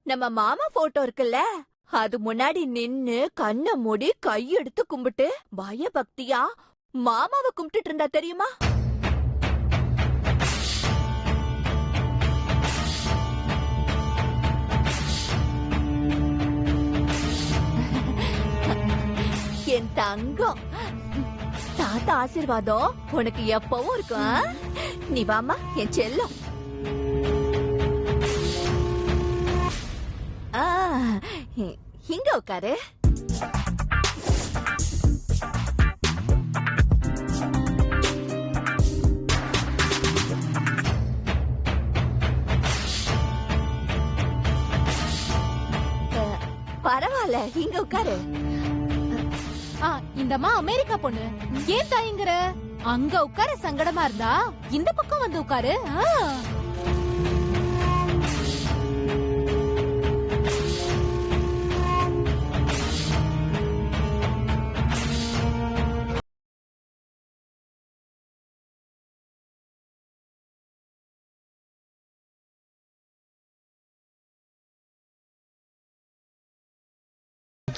நம்ம மாமா போட்டோ இருக்குல்ல, அது முன்னாடி நின்னு கண்ண மூடி கையெடுத்து கும்பிட்டு பயபக்தியா மாமாவை கும்பிட்டுட்டு இருந்தா தெரியுமா? என் தங்கம், தாத்தா ஆசீர்வாதம் உனக்கு எப்பவும் இருக்கும். நீ வாமா என் செல்லம். இங்க உட்காரு. பரவாயில்ல, இங்க உட்காரு. இந்தம்மா அமெரிக்கா பொண்ணு, ஏன் தாயங்கற? அங்க உட்கார சங்கடமா இருந்தா இந்த பக்கம் வந்து உட்காரு.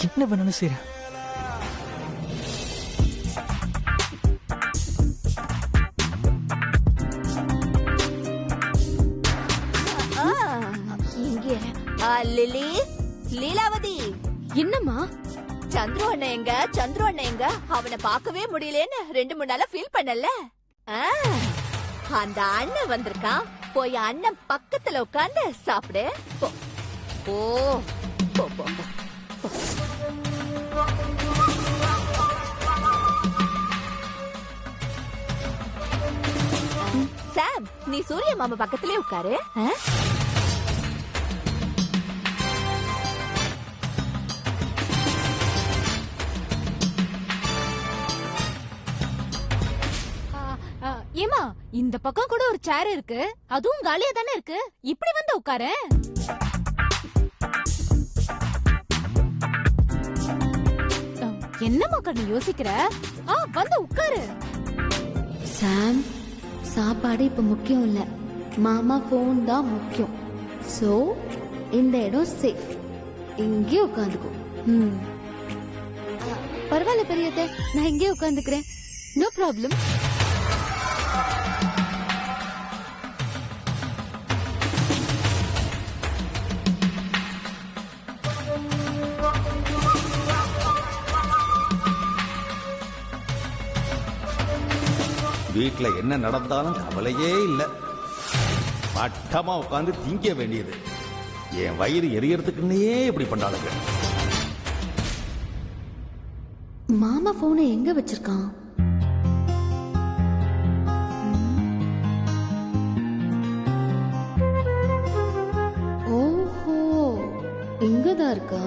என்ன பண்ணணும் சரி. லிலி, லீலாவதி. என்னம்மா? சந்துரு அண்ணன் எங்க? சந்துரு அண்ணன் எங்க? அவனை பார்க்கவே முடியலன்னு 2-3 நாளா ஃபீல் பண்ணல. அந்த அண்ணன் வந்திருக்கான். போய் அண்ணன் பக்கத்துல உட்கார்ந்து சாப்பிடு. போ போ போ போ. சாம், நீ சூரிய மாமா பக்கத்திலே உட்காரு. ஏமா, இந்த பக்கம் கூட ஒரு சேர் இருக்கு, அதுவும் காலியா தானே இருக்கு. இப்படி வந்து உட்காரு. என்னம்மா கண்ணு யோசிக்கிற? வந்து உட்காரு. சாம், சாப்பாடு இப்ப முக்கியம் இல்ல, மாமா போன் தான் முக்கியம். சோ இந்த இடம் சேஃப், இங்கே உட்காந்துக்கோ. பரவாயில்ல பெரியத்தை, நான் இங்கே உட்காந்துக்கிறேன். No problem. வீட்டுல என்ன நடந்தாலும் கவலையே இல்ல. பட்டமா உட்காந்து திங்க வேண்டியது. என் வயிறு எரியறதுக்குன்னே இப்படி பண்ணாளுங்க. மாமா போனை எங்க வச்சிருக்கான்? ஓஹோ, இங்கதான் இருக்கா.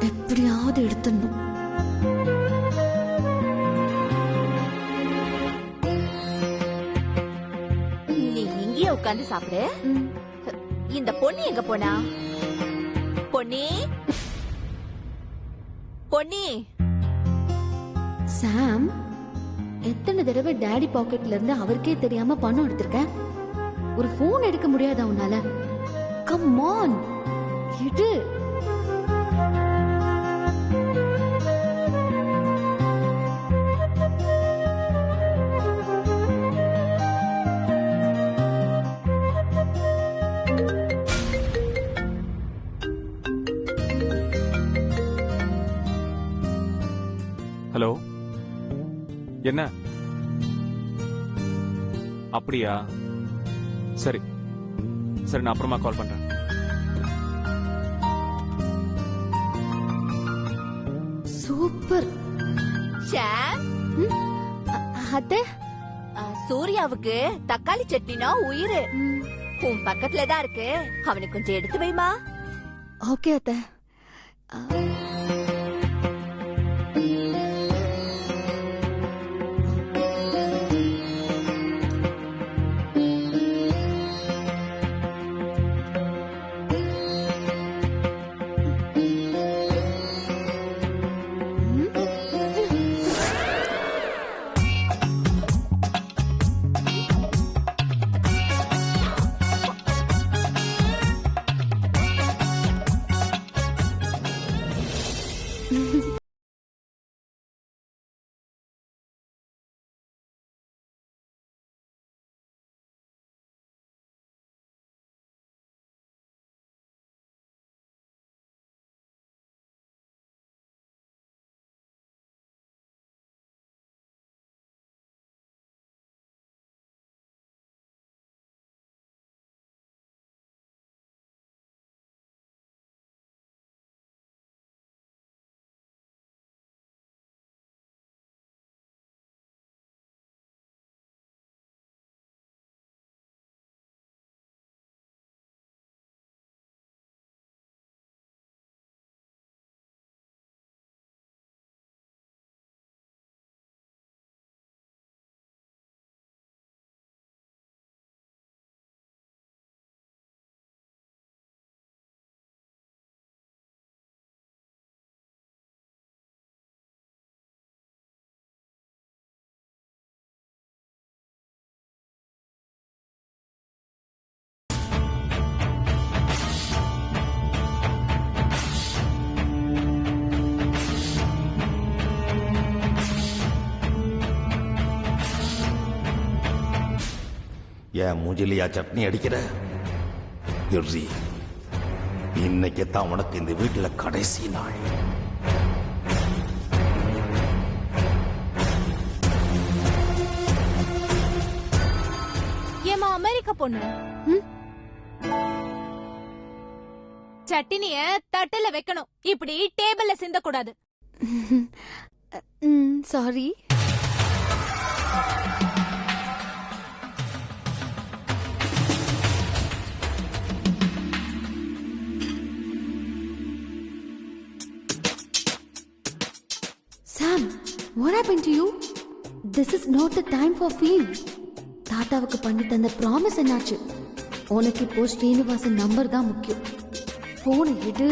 எப்படியாவது எடுத்துடணும். உட்கார்ந்து சாப்பிடு. இந்த பொண்ணு எங்க போனா? பொன்னி, பொன்னி. சாம், எத்தனை தடவை டாடி பாக்கெட்ல இருந்து அவருக்கே தெரியாம பணம் எடுத்திருக்கேன். ஒரு போன் எடுக்க முடியாதா உன்னால? கம் ஆன், எடு. ஹலோ, என்ன? அப்படியா? சரி சரி, நான் அப்புறமா கால் பண்றேன். சூப்பர். ஷாம், அத்தை, சூர்யாவுக்கு தக்காளி சட்னினா உயிரு. உன் பக்கத்துல தான் இருக்கு, அவனுக்கு கொஞ்சம் எடுத்து வைமா. ஓகே அத்தை. என் மூஞ்சிலியா சட்னி அடிக்கிற? எர்ரி, இன்னைக்கு தான் உனக்கு இந்த வீட்டுல கடைசி நாள். ஏமா அமெரிக்கா பொண்ணு, சட்டினிய தட்டுல வைக்கணும், இப்படி டேபிள்ல சிந்த கூடாது. Sorry. Sam, what happened to you? This is not the time for fame. தாத்தாவுக்கு பண்ணி தந்த ப்ராமிஸ் என்னாச்சு? உனக்கு இப்போ ஸ்ரீனிவாசன் நம்பர் தான் முக்கியம். போன் எடு.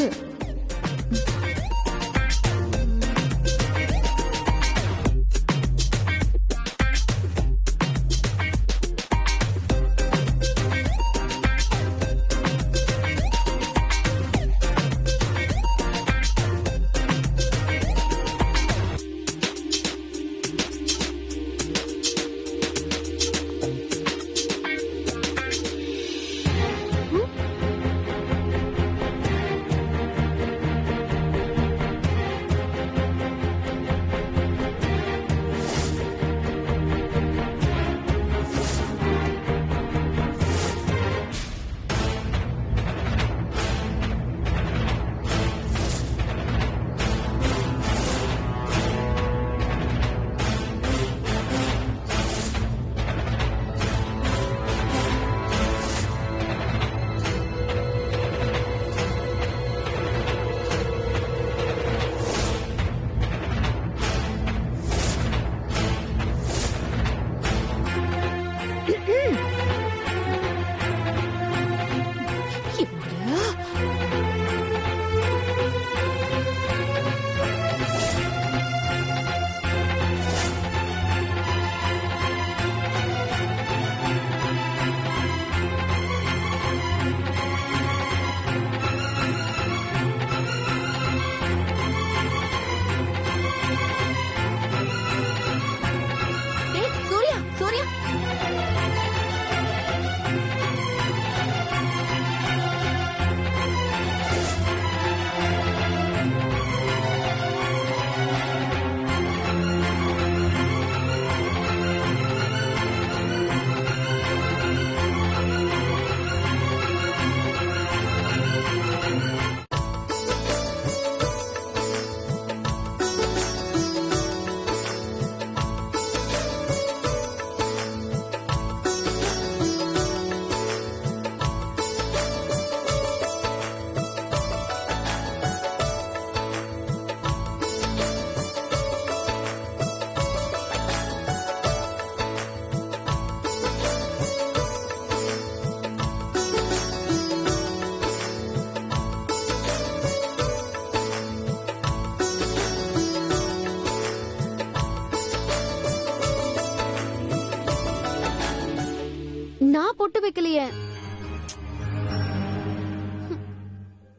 பொட்டு வைக்கலையே.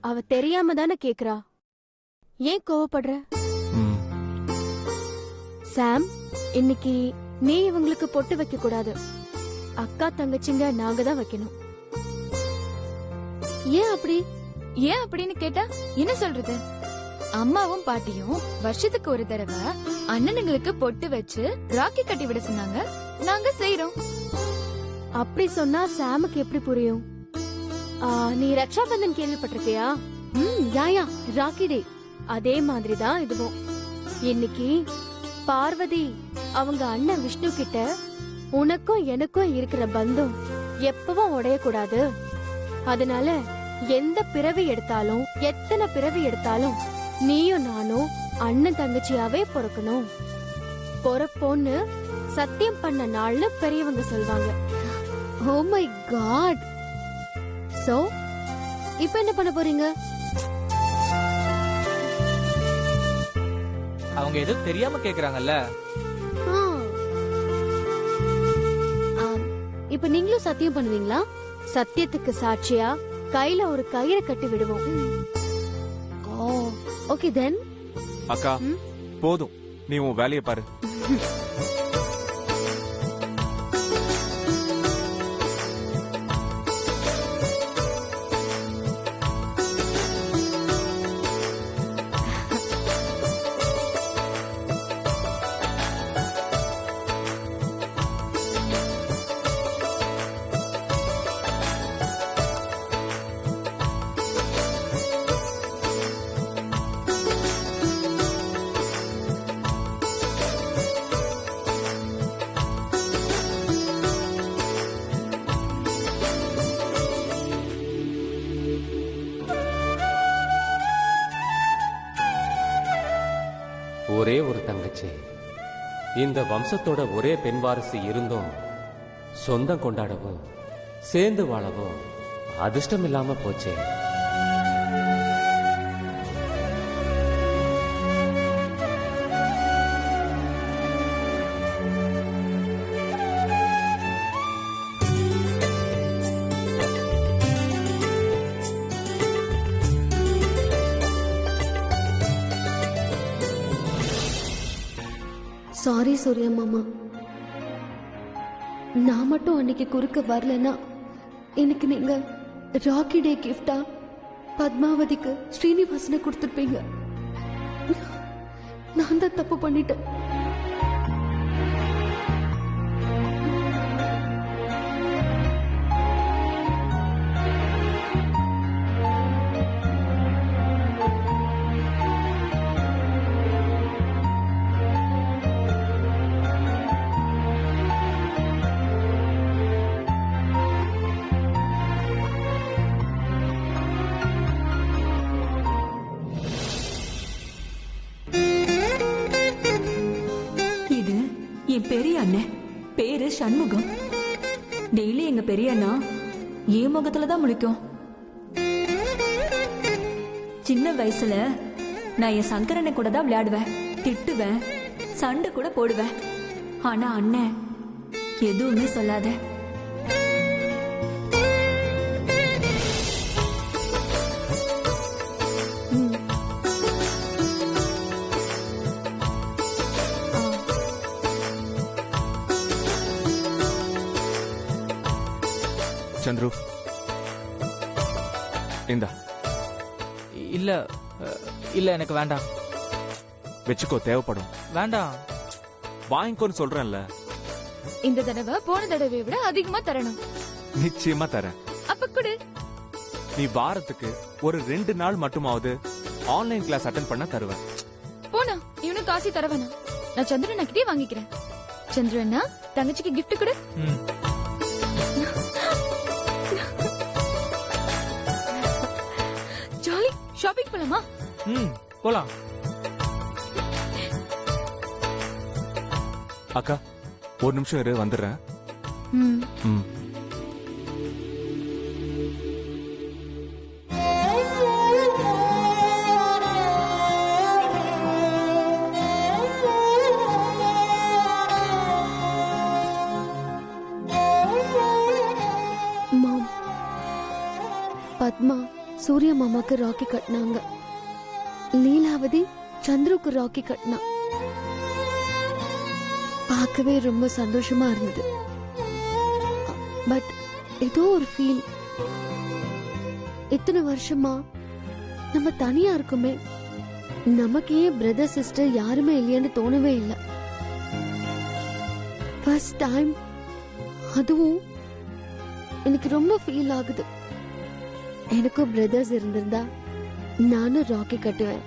அவ தெரியாம தானே கேக்குறா. ஏன் கோவப்படுற? சாம், இன்னைக்கு நீ இவங்களுக்கு பொட்டு வைக்க கூடாது. அக்கா தங்கச்சிங்க நாங்க தான் வைக்கணும். ஏன் அப்படி? ஏன் அப்படின்னு கேட்டா என்ன சொல்றது? அம்மாவும் பாட்டியும் வருஷத்துக்கு ஒரு தடவை அண்ணனுங்களுக்கு பொட்டு வச்சு ராக்கி கட்டி விட சொன்னாங்க. நாங்க செய்யறோம். அப்படி சொன்னா சாமுக்கு எப்படி புரியும்? நீ ரக்ஷாபந்தன் கேள்விப்பட்டிருக்கியா? யாயா, ராக்கி டே அதே மாதிரிதான் இதுவும். இன்னைக்கு பார்வதி அவங்க அண்ணன் விஷ்ணு கிட்ட உனக்கும் எனக்கும் இருக்கிற பந்தம் எப்பவும் உடையக்கூடாது. அதனால எந்த பிறவி எடுத்தாலும் எத்தனை பிறவி எடுத்தாலும் நீயும் நானும் அண்ணன் தங்கச்சியாவே பொறுக்கணும். பொறப்போன்னு சத்தியம் பண்ண நாள்னு பெரியவங்க சொல்வாங்க. Oh my God. சோ இப்ப என்ன பண்ண போறீங்க? அவங்க ஏதோ தெரியாம கேக்குறாங்கல்ல. இப்ப நீங்களும் சத்தியம் பண்ணுவீங்களா? சத்தியத்துக்கு சாட்சியா கையில ஒரு கயிறை கட்டி விடுவோம். Okay then. அக்கா போதும், நீ உன் வேலையை பாரு. ஒரே ஒரு தங்கச்சி. இந்த வம்சத்தோட ஒரே பெண் வாரிசு இருந்தும் சொந்தம் கொண்டாடவும் சேர்ந்து வாழவும் அதிர்ஷ்டம் இல்லாம போச்சே. சாரி சூர்யா மாமா, நான் மட்டும் அன்னைக்கு குறுக்க வரலன்னா எனக்கு நீங்க ராக்கி டே கிஃப்டா பத்மாவதிக்கு ஸ்ரீனிவாசனை கொடுத்துருப்பீங்க. நான் தான் தப்பு பண்ணிட்டேன். என் பெரிய அண்ணன் பேரு சண்முகம். டெய்லி எங்க பெரிய அண்ணா என் முகத்துல தான் முழிக்கும். சின்ன வயசுல நான் என் சங்கரனை கூட தான் விளையாடுவேன், திட்டுவேன், சண்டை கூட போடுவேன். ஆனா அண்ணன் எதுவுமே சொல்லாத. சந்துரு, இந்தா. இல்ல இல்ல எனக்கு வேண்டாம். வச்சுக்கோ, தேவைப்படும். வேண்டாம், வாங்கிக்கோன்னு சொல்றேன்ல. இந்த தடவை போன தடவை விட அதிகமா தரணும். நிச்சயமா தரேன். அப்ப கொடு. நீ வாரத்துக்கு ஒரு 2 நாள் மட்டுமாவது ஆன்லைன் கிளாஸ் அட்டெண்ட் பண்ண தருவேன். போனா இவனுக்கு காசி தர வேணாம். நான் சந்திரன் கிட்டே வாங்கிக்கிறேன். சந்திரனா தங்கச்சிக்கு கிஃப்ட் கொடு. ஜாலி ஷாப்பிங் போலாமா? போலாம். அக்கா, ஒரு நிமிஷம் இரு, வந்துடுறேன். மாம், பத்மா சூர்யா மாமாக்கு ராக்கி கட்டினாங்க. லீலாவதி சந்துருக்கு ராக்கி கட்டினா. பார்க்கவே ரொம்ப சந்தோஷமா இருந்தது. பட் ஏதோ ஒரு ஃபீல். இத்தனை வருஷமா நம்ம தனியா இருக்குமே, நமக்கு ஏன் பிரதர் சிஸ்டர் யாருமே இல்லையான்னு தோணவே இல்லை. ஃபர்ஸ்ட் டைம் அதுவும் எனக்கு ரொம்ப ஃபீல் ஆகுது. எனக்கும் பிரதர்ஸ் இருந்திருந்தா நானும் ராக்கி கட்டுவேன்,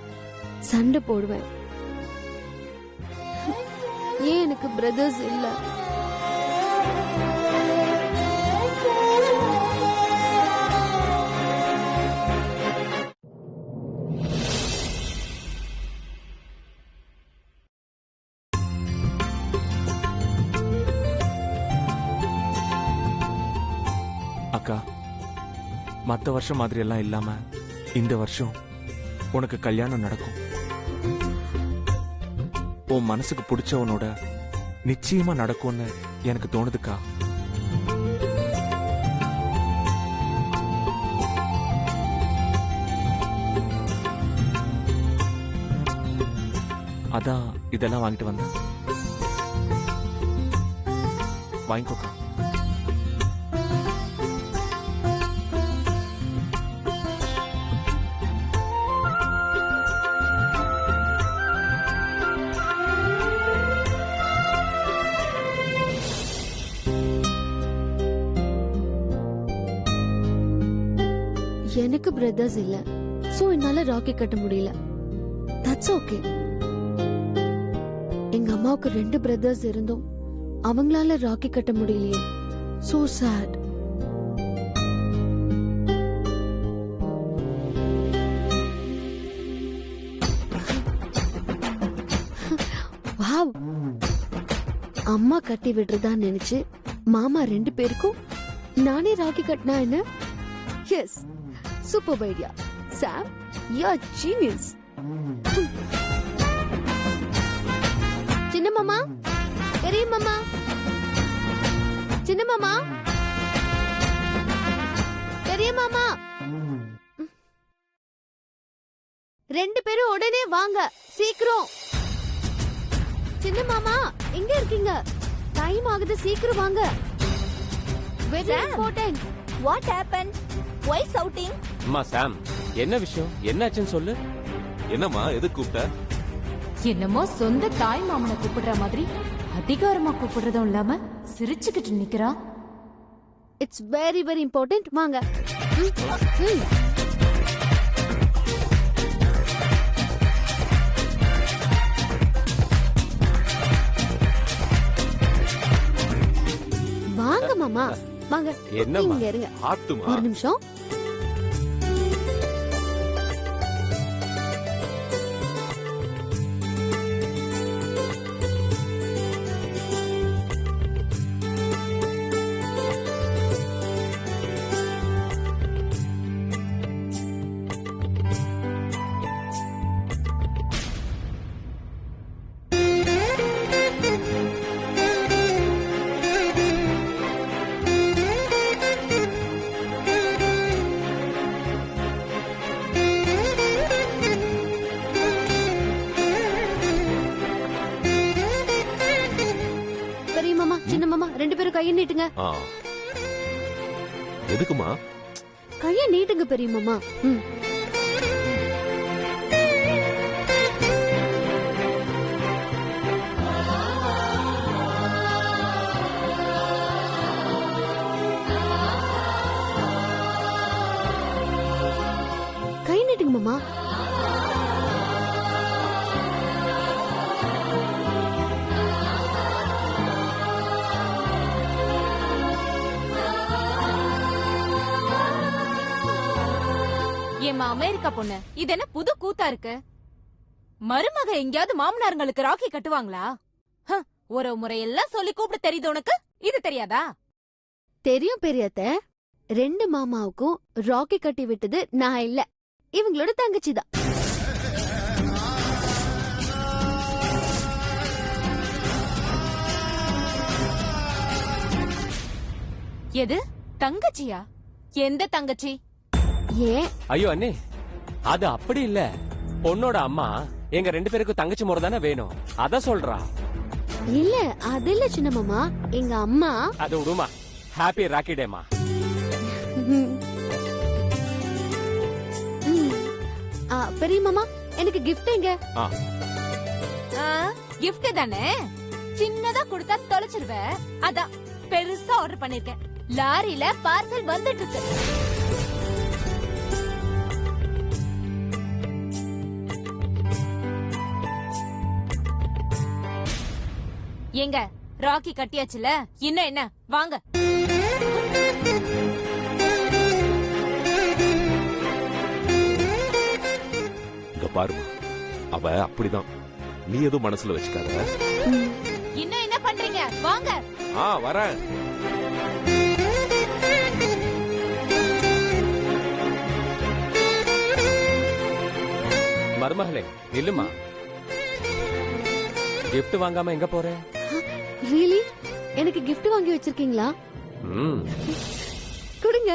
சண்டை போடுவேன். ஏன் எனக்கு பிரதர்ஸ் இல்ல? அக்கா, மத்த வருஷம் மாதிரி எல்லாம் இல்லாம இந்த வருஷம் உனக்கு கல்யாணம் நடக்கும். உன் மனசுக்கு பிடிச்சவனோட நிச்சயமா நடக்கும்னு எனக்கு தோணுதுக்கா. அதான் இதெல்லாம் வாங்கிட்டு வந்தேன். வாங்கிக்கோக்கா. எனக்கு பிரதர்ஸ் இல்ல, சோ என்னால ராக்கி கட்ட முடியல. That's okay. எங்க அம்மாவுக்கு 2 பிரதர்ஸ் இருந்தும் அவங்களால ராக்கி கட்ட முடியலையே. So sad. வாவ், அம்மா கட்டி விடுறதா நினைச்சு மாமா 2 பேருக்கும் நானே ராக்கி கட்டினா என்ன? Yes, super idea Sam, you are genius. சின்ன மாமா, பெரிய மாமா, சின்ன மாமா, பெரிய மாமா, 2 பேரும் உடனே வாங்க, சீக்கிரம். சின்ன மாமா எங்க இருக்கீங்க? டைம் ஆகுது, சீக்கிரம் வாங்க. Very important. What happen? Why shouting? அம்மா சாம், என்ன விஷயம்? என்னாச்சுன்னு சொல்லு. என்னம்மா, எது கூப்பிட்ட? என்னமோ சொந்த தாய் மாமனை கூப்பிடுற மாதிரி அதிகாரமா கூப்பிடுறதும் இல்லாம சிரிச்சுக்கிட்டு நிக்கிறா. இட்ஸ் வெரி வெரி இம்பார்ட்டன்ட், வாங்க. வாங்க மாமா, வாங்க. என்னம்மா? இங்க இருங்க. ஆத்துமா. ஒரு நிமிஷம். பெரிய மாமா, சின்ன மாமா 2 பேரும் கையை நீட்டுங்க. எதுக்குமா? கையை நீட்டுங்க பெரிய மாமா. கை நீட்டுங்க மாமா. ஏமா அமெரிக்கா பொண்ணு, இது என்ன புது கூத்தா இருக்கு? மருமக எங்கயாவது மாமனாருங்களுக்கு ராக்கி கட்டுவாங்களா? ஒரு முறையெல்லாம் சொல்லி கூப்பிட தெரியுது உனக்கு, இது தெரியாதா? தெரியும் பெரியத்த. 2 மாமாவுக்கும் ராக்கி கட்டி விட்டது நான் இல்ல, இவங்களோட தங்கச்சி தான். எது தங்கச்சியா? எந்த தங்கச்சி? ஏன்? ஐயோ அண்ணே, அது அப்படி இல்ல. பொண்ணோட அம்மா எங்க 2 பேருக்கும் தங்கச்சி முறை தானே வேணும், அத சொல்றா. இல்ல அது இல்ல சின்ன மாமா, எங்க அம்மா. அது விடுமா. ஹாப்பி ராக்கி டேமா. பெரிய மாமா, எனக்கு கிஃப்ட் எங்க? கிஃப்ட் தானே, சின்னதா கொடுத்தா தொலைச்சிருவ. அதான் பெருசா ஆர்டர் பண்ணிருக்கேன். லாரியில பார்சல் வந்துட்டு இருக்கு. எங்க ராக்கி கட்டியாச்சுல, இன்னும் என்ன? வாங்க. இங்க பாருமா, அவ அப்படிதான். நீ எதுவும் மனசுல வச்சுக்காத. இன்னும் என்ன பண்றீங்க? வாங்க. வரேன். மருமகளே நில்லுமா. gift வாங்காம எங்க போற? ரியலி? எனக்கு gift வாங்கி வச்சிருக்கீங்களா? கொடுங்க.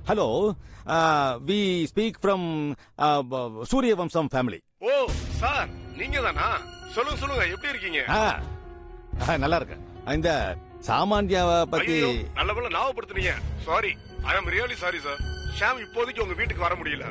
Hello, we speak from Suryavamsam family. Oh sir, நீங்க தானா? சொல்லுங்க சொல்லுங்க, எப்படி இருக்கீங்க? நல்லா இருக்கேன். இந்த சாமான்யாவை பத்தி நல்லவேளை ஞாபகப்படுத்துனீங்க. Sorry, I am really sorry sir. Sham இப்போதைக்கு உங்க வீட்டுக்கு வர முடியல.